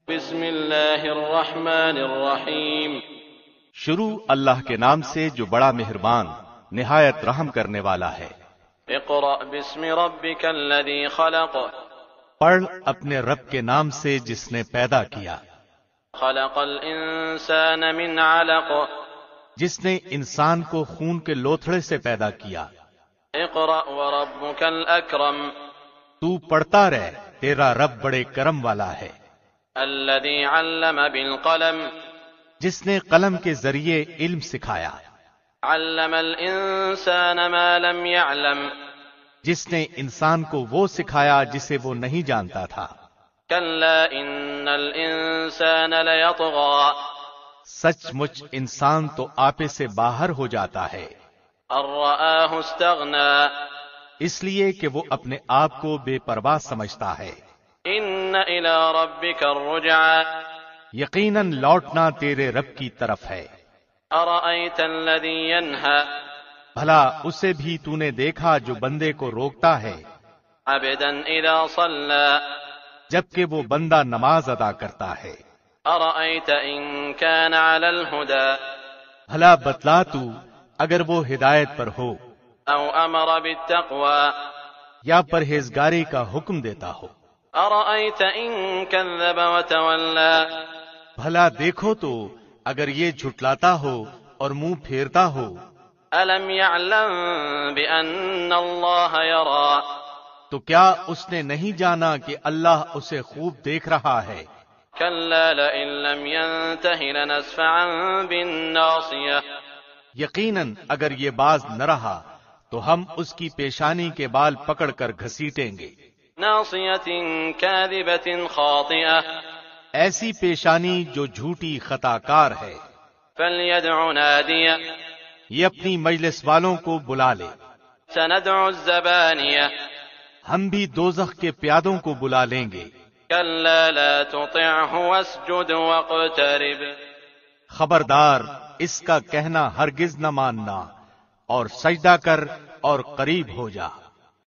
بسم اللہ الرحمن الرحیم۔ شروع اللہ کے نام سے جو بڑا مہربان نہایت رحم کرنے والا ہے۔ اقرأ باسم ربک الذی خلق۔ پڑھ اپنے رب کے نام سے جس نے پیدا کیا۔ خلق الانسان من علق۔ جس نے انسان کو خون کے لوتھڑے سے پیدا کیا۔ اقرأ وربک الاکرم۔ تو پڑھتا رہ، تیرا رب بڑے کرم والا ہے۔ الذی علم بالقلم۔ جس نے قلم کے ذریعے علم سکھایا۔ علم الانسان ما لم يعلم۔ جس نے انسان کو وہ سکھایا جسے وہ نہیں جانتا تھا۔ کلا ان الانسان لیطغی۔ سچ مچ انسان تو آپے سے باہر ہو جاتا ہے۔ ان رآہ استغنی۔ اس لیے کہ وہ اپنے آپ کو بے پرواہ سمجھتا ہے۔ ان الی ربک الرجعی۔ یقیناً لوٹنا تیرے رب کی طرف ہے۔ ارأیت الذی ینہی۔ بھلا اسے بھی تو نے دیکھا جو بندے کو روکتا ہے، عبدا اذا صلی۔ جبکہ وہ بندہ نماز ادا کرتا ہے۔ ارأیت ان کان علی الہدی۔ بھلا بتلا تو اگر وہ ہدایت پر ہو، او امر بالتقوی۔ یا پرہیزگاری کا حکم دیتا ہو۔ ارأیت ان کذب وتولی۔ بھلا دیکھو تو اگر یہ جھٹلاتا ہو اور منہ پھیرتا ہو۔ الم یعلم بان اللہ یری۔ تو کیا اس نے نہیں جانا کہ اللہ اسے خوب دیکھ رہا ہے؟ کلا لئن لم ینتہ لنسفعا بالناصیہ۔ یقیناً اگر یہ باز نہ رہا تو ہم اس کی پیشانی کے بال پکڑ کر گھسیٹیں گے۔ ناصیۃ کاذبۃ خاطئہ۔ ایسی پیشانی جو جھوٹی خطا کار ہے۔ فلیدع نادیہ۔ یہ اپنی مجلس والوں کو بلا لے۔ سندع الزبانیہ۔ ہم بھی دوزخ کے پیادوں کو بلا لیں گے۔ کلا لا تطعہ واسجد واقترب۔ خبردار، اس کا کہنا ہرگز نہ ماننا، اور سجدہ کر اور قریب ہو جا۔